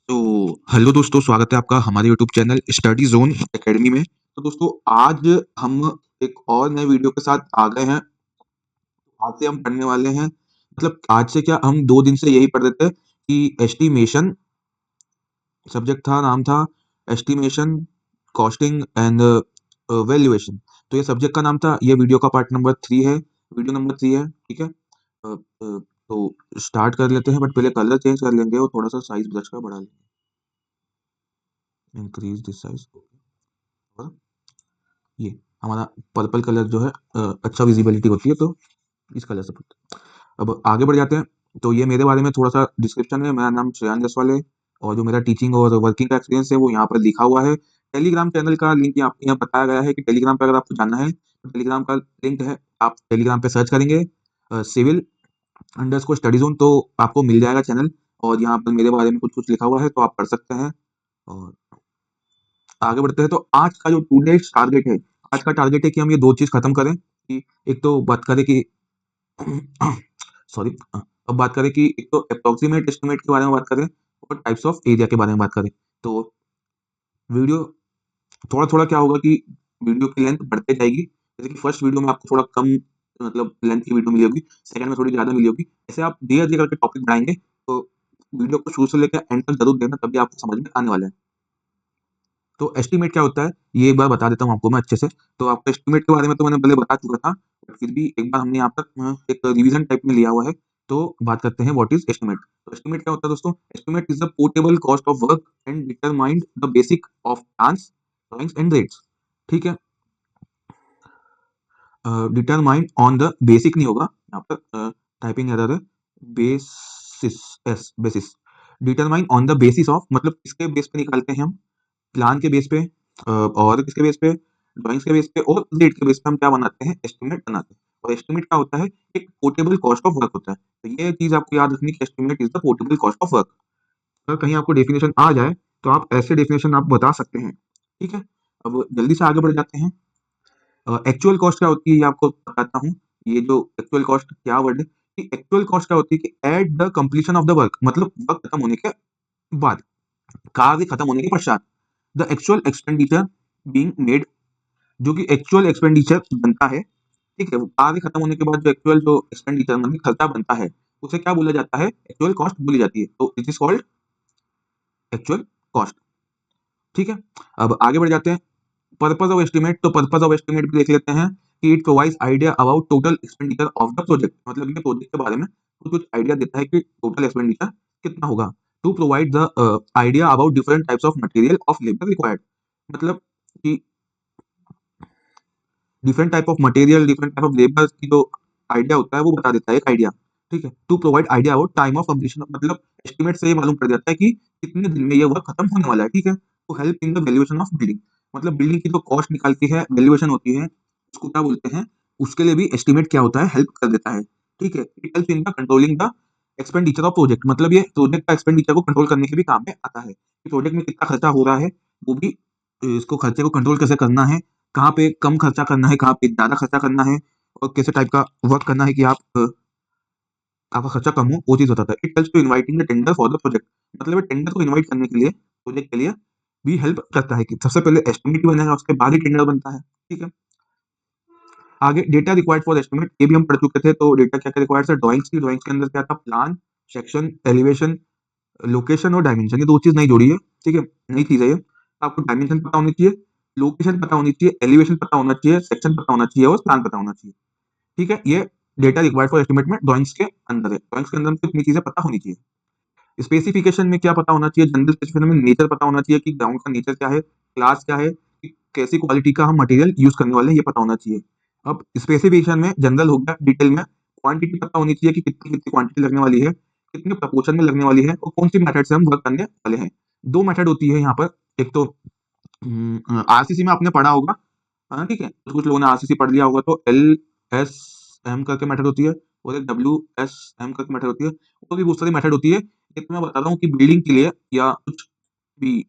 तो हेलो दोस्तों, स्वागत है आपका हमारे YouTube channel study zone academy में। तो दोस्तों, आज हम एक और नए वीडियो के साथ आ गए हैं। आज से हम पढ़ने वाले हैं, मतलब आज से क्या, हम 2 दिन से यही पढ़ रहे थे कि एस्टिमेशन सब्जेक्ट था, नाम था एस्टिमेशन, कॉस्टिंग एंड वैल्यूएशन। तो ये सब्जेक्ट का नाम था। ये वीडियो का पार्ट नंबर 3 है, वीडियो नंबर 3 है। ठीक है। तो स्टार्ट कर लेते हैं, बट पहले कलर चेंज कर लेंगे और थोड़ा सा साइज ब्रश का बढ़ा लेंगे। Increase this size. ये हमारा पर्पल कलर जो है, अच्छा विजिबिलिटी होती है, तो इस कलर से पढ़ते हैं। अब आगे बढ़ जाते हैं। तो ये मेरे बारे में थोड़ा सा डिस्क्रिप्शन है। मेरा नाम श्रेयान जसवाल है और जो मेरा टीचिंग और वर्किंग का एक्सपीरियंस है वो यहाँ पर लिखा हुआ है। टेलीग्राम चैनल का लिंक यहाँ बताया गया है कि टेलीग्राम पर अगर आपको जानना है तो टेलीग्राम का लिंक है। आप टेलीग्राम पे सर्च करेंगे सिविल अंडरस्कोर स्टडी जोन, तो आपको मिल जाएगा चैनल। और यहाँ पर मेरे बारे में कुछ कुछ लिखा हुआ है, तो आप पढ़ सकते हैं। और आगे बढ़ते हैं। तो आज का जो टूडेज टारगेट है, आज का टारगेट है कि हम ये 2 चीज़ खत्म करें कि एक तो बात करें कि सॉरी, अब बात करें कि एक तो अप्रॉक्सीमेट एस्टिमेट के बारे में बात करें और टाइप्स ऑफ एरिया के बारे में बात करें। तो वीडियो थोड़ा-थोड़ा क्या होगा कि वीडियो की लेंथ बढ़ते जाएगी। जैसे कि फर्स्ट वीडियो में आपको थोड़ा कम, मतलब लेंथ की वीडियो मिली होगी, सेकंड में थोड़ी ज़्यादा मिली होगी। ऐसे आप धीरे-धीरे करके टॉपिक बढ़ाएँगे, तो वीडियो को शुरू से लेकर एंड तक ज़रूर देखना, तभी आपको समझ में आने वाला है। तो एस्टीमेट क्या होता है, ये एक बार बता देता हूँ आपको मैं अच्छे से। तो आपको एस्टीमेट के बारे में तो मैंने पहले बता चुका था, बट फिर भी एक बार हमने यहाँ पर एक रिवीजन टाइप में लिया हुआ है। तो बात करते हैं व्हाट इज एस्टीमेट। तो एस्टीमेट क्या होता है दोस्तों? Estimate is the portable cost of work and determined the basic of plans, drawings and rates. ठीक है। डिटरमाइंड ऑन द बेसिक नहीं होगा यहाँ पर, टाइपिंग एरर है। Basis, S basis. Determine on the basis of, मतलब किसके बेस पे निकालते हैं हम? प्लान के बेस पे, और किसके बेस पे? ड्राइंग्स के बेस पे और रेट के बेस पे हम क्या बनाते हैं? एस्टिमेट बनाते हैं। और एस्टिमेट क्या होता है? एक पोर्टेबल कॉस्ट ऑफ वर्क होता है। तो ये चीज आपको याद रखनी कि estimate is the portable cost of work. अगर कहीं आपको डेफिनेशन आ जाए तो आप ऐसे डेफिनेशन आप बता सकते हैं। ठीक है। अब जल्दी से आगे बढ़ जाते हैं। एक्चुअल कॉस्ट क्या होती है ये आपको बताता हूँ। ये जो एक्चुअल कॉस्ट क्या वर्ड है, कि एक्चुअल कॉस्ट क्या होती है कि at the completion of the work, मतलब वर्क खत्म होने के बाद, कार्य खत्म होने के पश्चात, the actual expenditure being made, जो कि एक्चुअल एक्सपेंडिचर बनता है। ठीक है। वो कार्य खत्म होने के बाद जो एक्चुअल जो एक्सपेंडिचर मतलब खर्चा बनता है, उसे क्या बोला जाता है? एक्चुअल कॉस्ट बोली जाती है। तो it is called actual cost. ठीक है। अब आगे बढ़ जाते हैं। पर्पस ऑफ एस्टिमेट, तो पर्पस ऑफ एस्टिमेट भी देख लेते हैं कि it provides idea about total expenditure of the project, मतलब ये प्रोजेक्ट के बारे में कुछ आइडिया देता है कि टोटल एक्सपेंडिचर कितना होगा। To provide the idea about different types of material of labour required, मतलब कि different type of material, different type of labour की जो आइडिया होता है वो बता देता है, एक आइडिया। ठीक है। To provide idea about time of completion, मतलब एस्टिमेट से ये मालूम पड़ जाता है कि कितने दिन में ये वर्क खत्म होने वाला है। ठीक है। To help in the valuation of building, मतलब बिल्डिंग की जो कॉस्ट निकालती है, वैल्यूएशन होती है, उसको क्या बोलते हैं? उसके लिए भी एस्टिमेट क्या होता है? हेल्प कर देता है। ठीक है। It help in the controlling the expenditure of project, मतलब ये प्रोजेक्ट का एक्सपेंडिचर को कंट्रोल करने के भी काम में आता है कि प्रोजेक्ट में कितना खर्चा हो रहा है, वो भी इसको खर्चे को कंट्रोल कैसे करना है, कहाँ पे कम खर्चा करना है, कहाँ पे ज़्यादा खर्चा करना है, और कैसे टाइप का वर्क करना है कि आपका खर्चा कम हो, वो चीज़ बताता है। It helps to inviting the tender for the project, मतलब ये टेंडर को इनवाइट करने के लिए, प्रोजेक्ट के लिए भी हेल्प करता है कि सबसे पहले एस्टिमेट ही बनेगा, उसके बाद ही टेंडर बनता है। ठीक है। आगे डेटा रिक्वायर्ड फॉर एस्टिमेट, ये भी हम पढ़ चुके थे। तो डेटा क्या क्या रिक्वायर्ड है? ड्राइंग्स की, ड्राइंग्स के अंदर क्या था? प्लान, सेक्शन, एलिवेशन, लोकेशन और डायमेंशन, ये 2 चीज़ नई जोड़ी है। ठीक है, नई चीज़ है ये। आपको डायमेंशन पता होनी चाहिए, लोकेशन पता होनी चाहिए, एलिवेशन पता होना चाहिए, सेक्शन पता होना चाहिए और प्लान पता होना चाहिए। ठीक है। ये डेटा रिक्वायर्ड फॉर एस्टिमेट में ड्राइंग्स के अंदर है। ड्राइंग्स के अंदर हमको इतनी चीज़ें पता होनी चाहिए। स्पेसिफिकेशन में क्या पता होना चाहिए? जनरल स्पेसिफिकेशन में नेचर पता होना चाहिए कि ग्राउंड का नेचर क्या है, क्लास क्या है, कि कैसी क्वालिटी का हम मटेरियल यूज़ करने वाले हैं, ये पता होना चाहिए। अब स्पेसिफिकेशन में जनरल हो गया, डिटेल में क्वांटिटी पता होनी चाहिए कि कितनी-कितनी क्वांटिटी लगने वाली है, कितने प्रपोर्शन में लगने वाली है और कौन-सी मेथड से हम वर्क करने वाले हैं। 2 मेथड होती है यहाँ पर। एक तो आरसीसी में आपने पढ़ा होगा, ठीक है? कुछ लोगों ने आरसीसी पढ़ लिया होगा, तो एलएसएम करके मेथड होती है और एक डब्ल्यूएसएम करके मेथड होती है। और भी बहुत सारी मेथड होती है। एक मैं बता रहा हूँ कि बिल्डिंग के लिए या कुछ भी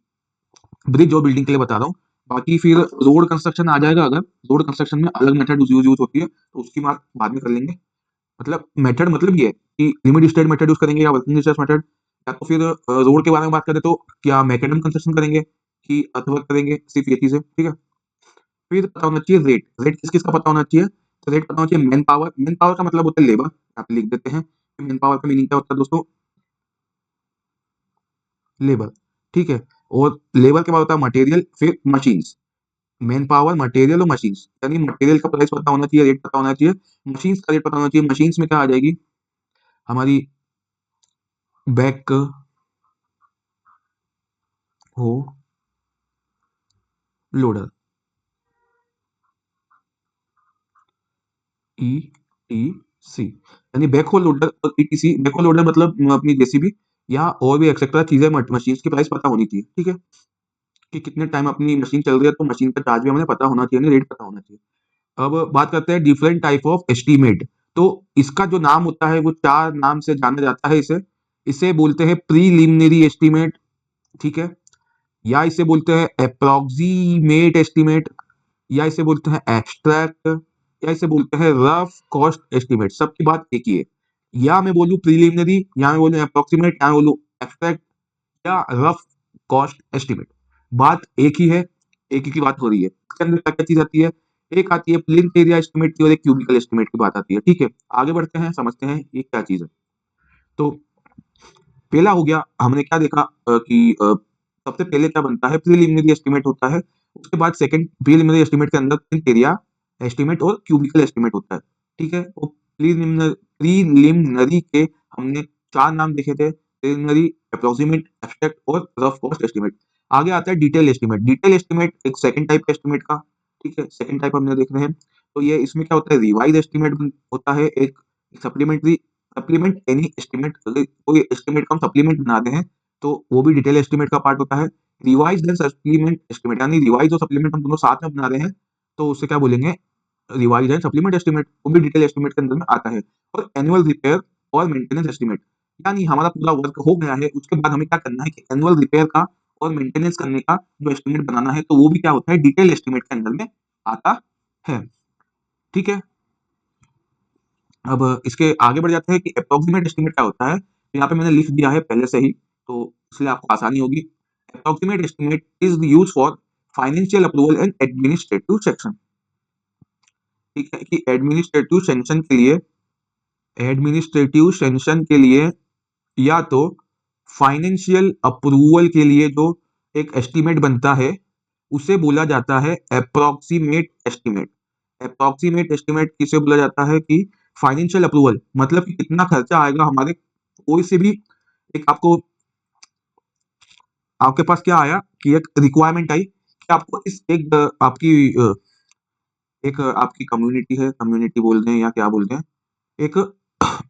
ब्रिज और बिल्डिंग के लिए बता रहा हूँ। बाकी फिर रोड कंस्ट्रक्शन आ जाएगा, अगर रोड कंस्ट्रक्शन में अलग मेथड यूज़ होती है, तो उसकी बात बाद में कर लेंगे। मतलब मेथड मतलब ये है कि लिमिट स्टेट मेथड यूज़ करेंगे या वर्किंग डिस्टेंस मेथड, या तो फिर रोड के बारे में बात करें तो क्या मैकेडम कंस्ट्रक्शन करेंगे कि अर्थवर्क करेंगे, सिर्फ ये चीजें, ठीक है। फिर पता होना चाहिए रेट, रेट किस किस का पता होना चाहिए, तो रेट पता होना चाहिए मैन पावर, मैन पावर का मतलब होता है लेबर, आप लिख देते हैं मैन पावर का मीनिंग क्या होता है दोस्तों, लेबर, ठीक है। और लेबर के बाद होता है मटेरियल, फिर मशीन्स, मैन पावर, मटेरियल और मशीन्स, यानी मटेरियल का प्राइस पता होना चाहिए, रेट पता होना चाहिए, मशीन्स का रेट पता होना चाहिए। मशीन्स में क्या आ जाएगी हमारी बैक हो लोडर, ई टी सी, यानी बैक होल लोडर और ईटीसी। बैक होल लोडर मतलब अपनी जेसीबी या और भी एक्सेट्रा चीजें, मशीन्स की प्राइस पता होनी चाहिए, ठीक है, कि कितने टाइम अपनी मशीन चल रही है, तो मशीन का चार्ज भी हमें पता होना चाहिए, रेट पता होना चाहिए। अब बात करते हैं डिफरेंट टाइप ऑफ एस्टीमेट। तो इसका जो नाम होता है वो चार नाम से जाना जाता है, इसे इसे बोलते हैं प्रीलिमिनरी एस्टीमेट, ठीक है, या इसे बोलते हैं अप्रोक्सीमेट एस्टीमेट, या इसे बोलते हैं एब्स्ट्रैक्ट, या इसे बोलते हैं रफ कॉस्ट एस्टीमेट। सबकी बात एक ही है, या मैं बोलूं प्रीलिमिनरी, या मैं बोलूं अप्रोक्सीमेट, या मैं बोलूं एब्स्ट्रैक्ट, या रफ कॉस्ट एस्टीमेट, बात एक ही है, एक ही की बात हो रही है। इसके अंदर क्या क्या चीज आती है, एक आती है प्लिंथ एरिया एस्टीमेट की और एक क्यूबिकल एस्टीमेट की बात आती है, ठीक है। आगे बढ़ते हैं, समझते हैं ये क्या चीज है। तो पहला हो गया, हमने क्या देखा कि सबसे पहले क्या बनता है, प्रीलिमिनरी एस्टीमेट होता है। उसके बाद सेकंड प्रीलिमिनरी एस्टीमेट के अंदर प्लिंथ एरिया एस्टीमेट और क्यूबिकल एस्टीमेट होता है, ठीक है। और प्रीलिमिनरी के हमने चार नाम देखे थे, प्रीलिमिनरी, अप्रोक्सीमेट, एब्स्ट्रैक्ट और रफ कॉस्ट एस्टीमेट। आगे आता है डिटेल एस्टीमेट। डिटेल एस्टीमेट एक सेकंड टाइप एस्टीमेट का, ठीक है, सेकंड टाइप हमने देख रहे हैं। तो ये इसमें क्या होता है, रिवाइज एस्टीमेट होता है, एक सप्लीमेंट्री, सप्लीमेंट एनी एस्टीमेट, कोई एस्टीमेट का हम सप्लीमेंट बना रहे हैं तो वो भी डिटेल एस्टीमेट का पार्ट होता है। रिवाइज एंड सप्लीमेंट एस्टीमेट, यानी रिवाइज और सप्लीमेंट हम दोनों साथ में बना रहे हैं तो उसे क्या बोलेंगे, रिवाइज एंड सप्लीमेंट एस्टीमेट, वो भी डिटेल एस्टीमेट के अंदर में आता है। और एनुअल रिपेयर और मेंटेनेंस एस्टीमेट, यानी हमारा पूरा वर्क हो गया है, उसके बाद हमें क्या करना है कि एनुअल रिपेयर का और मेंटेनेंस करने का जो एस्टीमेट बनाना है, तो वो भी क्या होता है, डिटेल एस्टीमेट के अंदर में आता है, ठीक है। अब इसके आगे बढ़ जाते हैं कि अप्रोक्सीमेट एस्टीमेट क्या होता है। तो यहाँ पे मैंने लिख दिया है पहले से ही, तो इसलिए आपको आसानी होगी। Approximate estimate is use for financial approval and administrative section, ठीक है, कि एडमिनिस्ट्रेटिव सेंक्शन के लिए या तो फाइनेंशियल अप्रूवल के लिए जो एक एस्टीमेट बनता है उसे बोला जाता है अप्रोक्सीमेट एस्टीमेट। अप्रोक्सीमेट एस्टीमेट किसे बोला जाता है कि फाइनेंशियल अप्रूवल, मतलब कि कितना खर्चा आएगा हमारे कोई से भी, एक आपको, आपके पास क्या आया कि एक रिक्वायरमेंट आई कि आपको इस एक एक आपकी कम्युनिटी है, कम्युनिटी बोलते हैं या क्या बोलते हैं, एक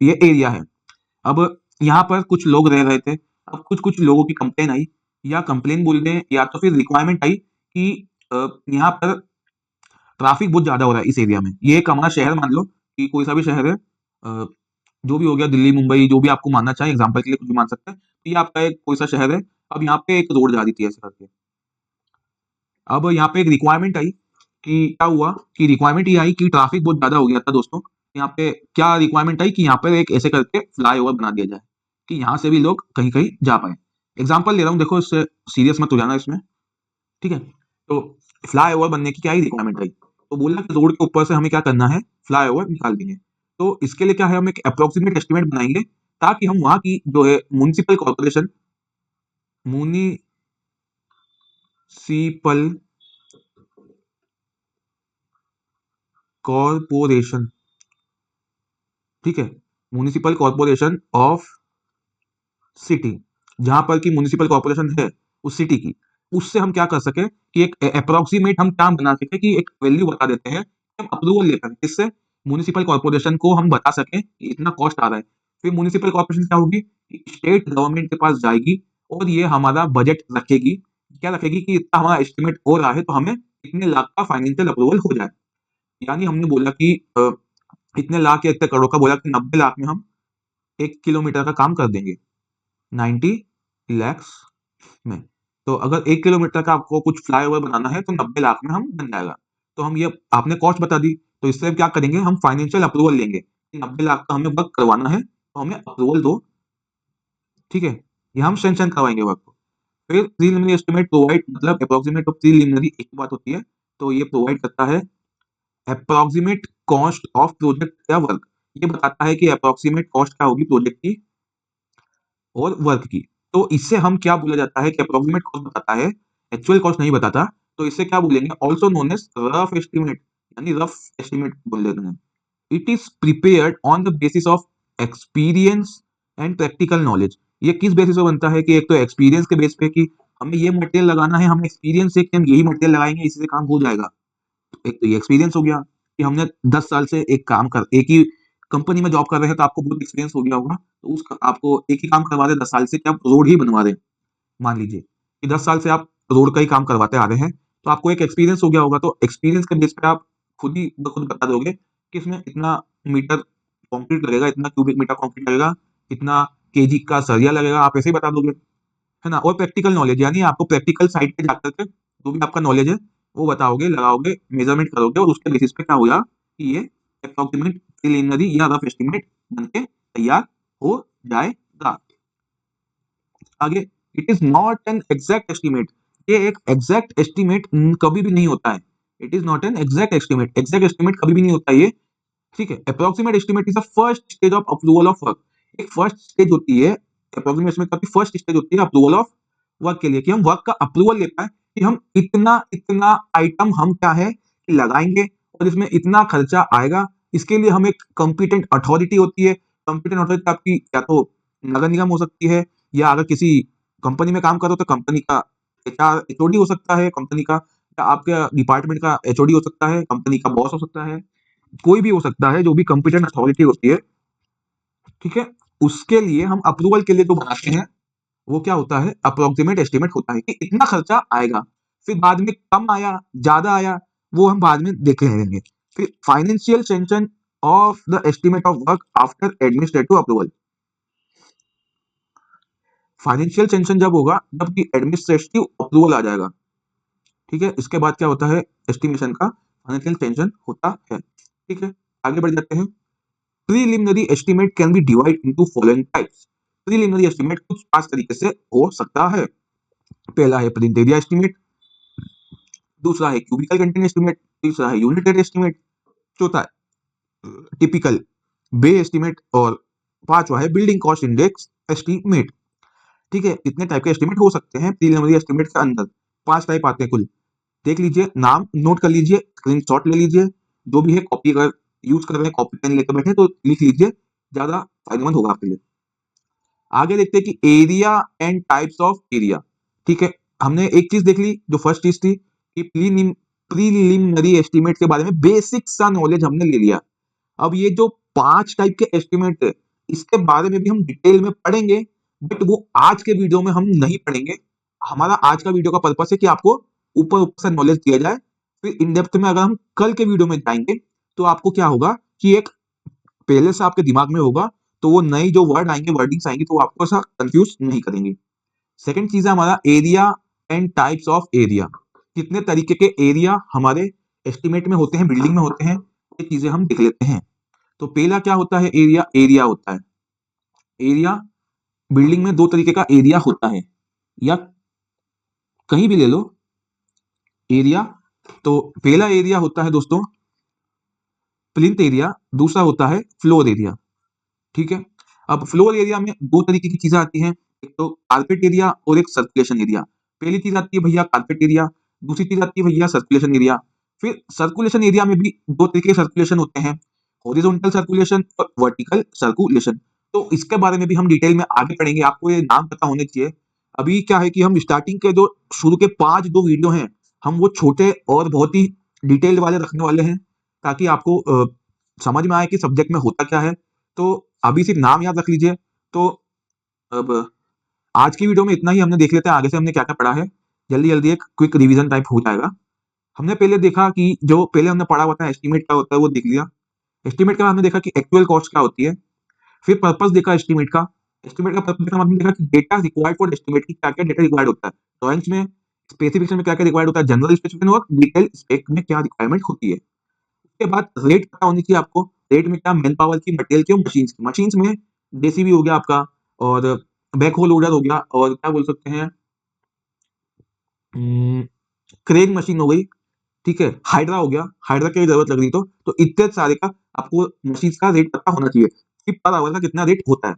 ये एरिया है। अब यहाँ पर कुछ लोग रह रहे थे, अब कुछ कुछ लोगों की कंप्लेन आई, या कंप्लेन बोलते हैं या तो फिर रिक्वायरमेंट आई कि यहाँ पर ट्रैफिक बहुत ज्यादा हो रहा है इस एरिया में। ये एक हमारा शहर मान लो कि कोई सा भी शहर है, जो भी हो गया, दिल्ली, मुंबई, जो भी आपको मानना चाहे, एग्जाम्पल के लिए कुछ भी मान सकते हैं। तो ये आपका एक कोई सा शहर है, अब यहाँ पे एक रोड जा रही थी ऐसे करके। अब यहाँ पे एक रिक्वायरमेंट आई कि क्या हुआ कि रिक्वायरमेंट ये आई कि ट्रैफिक बहुत ज्यादा हो गया था दोस्तों। यहाँ पे क्या रिक्वायरमेंट आई कि यहाँ पे एक ऐसे करके फ्लाईओवर बना दिया जाए कि यहाँ से भी लोग कहीं कहीं जा पाए। एग्जाम्पल ले रहा हूँ, देखो इससे सीरियस मत हो जाना इसमें, ठीक है। तो फ्लाईओवर बनने की क्या ही रिक्वायरमेंट आई, तो बोला कि रोड के ऊपर से हमें क्या करना है, फ्लाईओवर निकाल देंगे। तो इसके लिए क्या है, हम एक अप्रोक्सीमेट एस्टिमेट बनाएंगे ताकि हम वहां की जो है म्युनिसिपल कॉर्पोरेशन, म्युनिसिपल कॉर्पोरेशन, ठीक है, म्युनिसिपल कॉर्पोरेशन ऑफ सिटी, जहां पर की म्युनिसिपल कॉर्पोरेशन है उस सिटी की, उससे हम क्या कर सके कि एक अप्रोक्सीमेट हम क्या बना सके कि एक वैल्यू बता देते हैं, हम अप्रूवल लेकर इससे म्युनिसिपल कॉर्पोरेशन को हम बता सकें कि इतना कॉस्ट आ रहा है। फिर म्युनिसिपल कॉर्पोरेशन क्या होगी, स्टेट गवर्नमेंट के पास जाएगी और ये हमारा बजट रखेगी, क्या रखेगी कि इतना हमारा एस्टिमेट हो रहा है तो हमें इतने लाख का फाइनेंशियल अप्रूवल हो जाए। यानी हमने बोला कि इतने लाख या इतने करोड़ का बोला कि 90 लाख में हम 1 किलोमीटर का काम कर देंगे, 90 lakhs में। तो अगर 1 किलोमीटर का आपको कुछ फ्लाईओवर बनाना है तो 90 लाख में हम बन जाएगा। तो हम ये आपने कॉस्ट बता दी, तो इससे क्या करेंगे, हम फाइनेंशियल अप्रूवल लेंगे कि 90 लाख का हमें वर्क करवाना है तो हमें अप्रूवल दो, ठीक है, ये हम सैंक्शन करवाएंगे वर्क को। फिर प्रीलिमिनरी एस्टिमेट प्रोवाइड मतलब अप्रोक्सीमेट ऑफ प्रीलिमिनरी एक बात होती है, तो ये प्रोवाइड करता है अप्रोक्सीमेट कॉस्ट ऑफ प्रोजेक्ट या वर्क। ये बताता है कि अप्रोक्सीमेट कॉस्ट क्या होगी प्रोजेक्ट की और वर्क की। तो इससे हम क्या बोला जाता है कि अप्रोक्सीमेट कॉस्ट बताता है, एक्चुअल कॉस्ट नहीं बताता। तो इससे क्या बोलेंगे, also known as rough estimate, यानी रफ एस्टिमेट बोल देते हैं। It is prepared on the basis of experience and practical knowledge. ये किस बेसिस पे बनता है कि एक तो एक्सपीरियंस के बेस पे कि हमें ये मटेरियल लगाना है, हमें एक्सपीरियंस से कि हम यही मटेरियल लगाएंगे इसी से काम हो जाएगा। एक तो ये एक्सपीरियंस हो गया कि हमने 10 साल से एक ही कंपनी में जॉब कर रहे हैं, तो आपको बहुत एक्सपीरियंस हो गया होगा। तो उस आपको एक ही काम करवा दे 10 साल से कि आप रोड ही बनवा दें। मान लीजिए कि 10 साल से आप रोड का ही काम करवाते आ रहे हैं, तो आपको एक एक्सपीरियंस हो गया होगा। तो एक्सपीरियंस के बेस पे आप खुद ही ब खुद बता दोगे कि इसमें इतना मीटर कंक्रीट लगेगा, इतना क्यूबिक मीटर कंक्रीट लगेगा, इतना केजी का सरिया लगेगा, आप ऐसे ही बता दोगे, है ना? और प्रैक्टिकल नॉलेज यानी आपको प्रैक्टिकल साइट पे जाकर के जो भी आपका नॉलेज है वो बताओगे, लगाओगे, मेजरमेंट करोगे और उसके बेसिस पे क्या होगा कि ये अप्रोक्सीमेट प्रिलिमिनरी या रफ एस्टिमेट बनके तैयार हो जाएगा। आगे, it is not an exact estimate. ये एक एग्जैक्ट एस्टिमेट कभी भी नहीं होता है। It is not an exact estimate कभी भी नहीं होता ये, ठीक है। Approximate estimate is the first stage of approval of work. एक फर्स्ट स्टेज होती है, अप्रोक्सीमेट एस्टिमेट का फर्स्ट स्टेज होती है अप्रूवल ऑफ वर्क के लिए, कि हम वर्क का अप्रूवल ले पाए कि हम इतना इतना आइटम हम क्या है कि लगाएंगे और इसमें इतना खर्चा आएगा। इसके लिए हम एक कॉम्पिटेंट अथॉरिटी होती है। कॉम्पिटेंट अथॉरिटी आपकी या तो नगर निगम हो सकती है, या अगर किसी कंपनी में काम करो तो कंपनी का एचआर एचओडी हो सकता है कंपनी का, या आपके डिपार्टमेंट का एचओडी हो सकता है, कंपनी का बॉस हो सकता है, कोई भी हो सकता है जो भी कॉम्पिटेंट अथॉरिटी होती है, ठीक है। उसके लिए हम अप्रूवल के लिए जो बनाते हैं वो क्या होता है, अप्रोक्सीमेट एस्टिमेट होता है कि इतना खर्चा आएगा। फिर बाद में कम आया ज्यादा आया वो हम बाद में देख लेंगे। फिर financial sanction of the estimate of work after administrative approval. Financial sanction जब होगा जबकि एडमिनिस्ट्रेटिव अप्रूवल आ जाएगा, ठीक है। इसके बाद क्या होता है, एस्टिमेशन का फाइनेंशियल सेंक्शन होता है, ठीक है। आगे बढ़ जाते हैं। Preliminary estimate can be divide into following types. Preliminary estimate कुछ 5 तरीके से हो सकता है। पहला है प्रिंट एरिया एस्टिमेट, दूसरा है क्यूबिकल कंटेंट एस्टिमेट, तीसरा है यूनिट रेट एस्टिमेट, चौथा है टिपिकल बे एस्टिमेट और पांचवा है बिल्डिंग कॉस्ट इंडेक्स एस्टिमेट, ठीक है। इतने टाइप के एस्टिमेट हो सकते हैं प्रीलिमिनरी एस्टिमेट के अंदर। 5 टाइप आते हैं कुल, देख लीजिए, नाम नोट कर लीजिए, स्क्रीनशॉट ले लीजिए, जो भी है कॉपी अगर यूज कर रहे हैं, कॉपी पेन लेकर बैठे तो लिख लीजिए, ज्यादा फायदेमंद होगा आपके लिए। आगे देखते हैं कि area and types of area, ठीक है। हमने एक चीज देख ली, जो फर्स्ट चीज थी कि प्रीलिमिनरी एस्टिमेट के बारे में बेसिक सा नॉलेज हमने ले लिया। अब ये जो 5 टाइप के एस्टिमेट है इसके बारे में भी हम डिटेल में पढ़ेंगे, बट वो आज के वीडियो में हम नहीं पढ़ेंगे। हमारा आज का वीडियो का पर्पस है कि आपको ऊपर ऊपर से नॉलेज दिया जाए। फिर इन डेप्थ में अगर हम कल के वीडियो में जाएंगे तो आपको क्या होगा कि एक पहले से आपके दिमाग में होगा, तो वो नई जो वर्ड आएंगे, वर्डिंग्स आएंगी, तो वो आपको ऐसा कंफ्यूज नहीं करेंगे। सेकंड चीज है हमारा area and types of area. कितने तरीके के एरिया हमारे एस्टिमेट में होते हैं, बिल्डिंग में होते हैं, ये चीजें हम देख लेते हैं। तो पहला क्या होता है, एरिया। एरिया होता है, एरिया बिल्डिंग में 2 तरीके का एरिया होता है, या कहीं भी ले लो एरिया। तो पहला एरिया होता है दोस्तों प्लिंथ एरिया, दूसरा होता है फ्लोर एरिया, ठीक है। अब फ्लोर एरिया में 2 तरीके की चीजें आती हैं, एक तो कारपेट एरिया और एक सर्कुलेशन एरिया। पहली चीज आती है भैया कारपेट एरिया, दूसरी चीज आती है भैया सर्कुलेशन एरिया। फिर सर्कुलेशन एरिया में भी 2 तरीके के सर्कुलेशन होते हैं, हॉरिजॉन्टल सर्कुलेशन और वर्टिकल सर्कुलेशन। तो इसके बारे में भी हम डिटेल में आगे पढ़ेंगे, आपको ये नाम पता होने चाहिए। अभी क्या है कि हम स्टार्टिंग के जो शुरू के 5 2 वीडियो हैं, हम वो छोटे और बहुत ही डिटेल्ड वाले रखने वाले हैं, ताकि आपको समझ में आए कि सब्जेक्ट में होता क्या है। तो अभी सिर्फ नाम याद रख लीजिए। तो अब आज की वीडियो में इतना ही, हमने देख लेते हैं आगे से हमने क्या क्या पढ़ा है। जल्दी जल्दी एक क्विक रिवीजन टाइप हो जाएगा। हमने पहले देखा कि जो पहले हमने पढ़ा हुआ था एस्टिमेट क्या होता है वो देख लिया। एस्टिमेट का हमने देखा कि एक्चुअल कॉस्ट क्या होती है। फिर पर्पस देखा एस्टिमेट का। एस्टिमेट का पर्पस देखा, हमने देखा कि डेटा रिक्वायर्ड फॉर एस्टिमेट की क्या क्या डेटा रिक्वायर्ड होता है। ड्राइंग्स में स्पेसिफिकेशन में क्या क्या रिक्वायर्ड होता है, जनरल स्पेसिफिकेशन और डिटेल स्पेक में क्या रिक्वायरमेंट होती है। उसके बाद रेट पता होनी चाहिए आपको। रेट में क्या, मैन पावर की, मटेरियल की और मशीन्स की। मशीन्स में जेसीबी हो गया आपका, और बैक होल लोडर हो गया, और क्या बोल सकते हैं, क्रेन मशीन हो गई, ठीक है, हाइड्रा हो गया, हाइड्रा की जरूरत लग रही तो इतने सारे का आपको मशीन का रेट पता होना चाहिए कि पर आवर का कितना रेट होता है।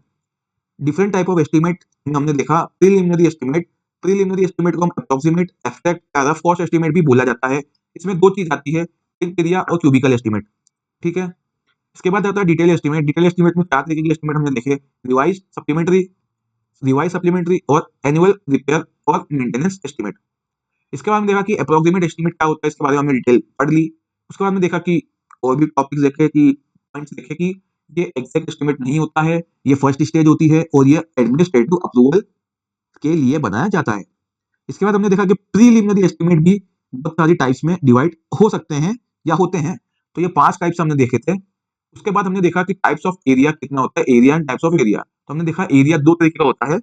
डिफरेंट टाइप ऑफ एस्टिमेट में हमने देखा प्रीलिमिनरी एस्टिमेट। प्रीलिमिनरी एस्टिमेट को हम अप्रोक्सीमेट, एब्स्ट्रैक्ट या रफ कॉस्ट एस्टिमेट भी बोला जाता है। इसमें दो चीज आती है, एरिया और क्यूबिकल एस्टिमेट, ठीक है। इसके बाद आता है डिटेल एस्टिमेट। डिटेल एस्टिमेट में चार तरीके की एस्टिमेट हमने देखे, रिवाइज, सप्लीमेंट्री, सप्लीमेंट्री और एनुअल रिपेयर और मेंटेनेंस एस्टिमेट। इसके बाद हमने देखा कि अप्रोक्सीमेट एस्टिमेट क्या होता है, इसके बारे में हमने डिटेल पढ़ ली। उसके बाद में देखा कि और भी टॉपिक्स देखे, कि पॉइंट्स देखे कि ये एग्जैक्ट एस्टिमेट नहीं होता है, ये फर्स्ट स्टेज होती है और ये एडमिनिस्ट्रेटिव अप्रूवल के लिए बनाया जाता है। इसके बाद हमने देखा कि प्रीलिमिनरी एस्टिमेट भी बहुत सारी टाइप्स में डिवाइड हो सकते हैं या होते हैं। तो ये 5 टाइप्स हमने देखे थे। उसके बाद हमने देखा कि टाइप्स ऑफ एरिया कितना होता है, area and types of area. तो हमने देखा एरिया 2 तरीके का होता है,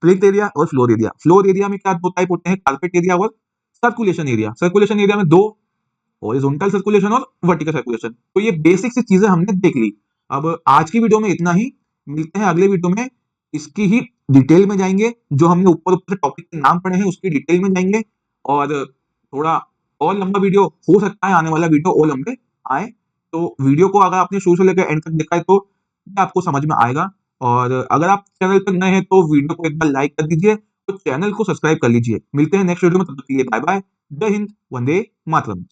प्लिंथ एरिया और फ्लोर एरिया। फ्लोर एरिया में क्या 2 टाइप होते हैं, कारपेट एरिया और सर्कुलेशन एरिया। सर्कुलेशन एरिया में 2, हॉरिजॉन्टल सर्कुलेशन और वर्टिकल सर्कुलेशन। तो ये बेसिक सी चीजें हमने देख ली। अब आज की वीडियो में इतना ही, मिलते हैं अगले वीडियो में, इसकी ही डिटेल में जाएंगे, जो हमने ऊपर ऊपर टॉपिक के नाम पढ़े हैं उसकी डिटेल में जाएंगे, और थोड़ा और लंबा वीडियो हो सकता है, आने वाला वीडियो और लंबे आए। तो वीडियो को अगर आपने शुरू से लेकर एंड तक देखा है तो आपको समझ में आएगा। और अगर आप चैनल पर नए हैं तो वीडियो को एक बार लाइक कर दीजिए, तो चैनल को सब्सक्राइब कर लीजिए। मिलते हैं नेक्स्ट वीडियो में, तब तक के लिए बाय बाय, जय हिंद, वंदे मातरम।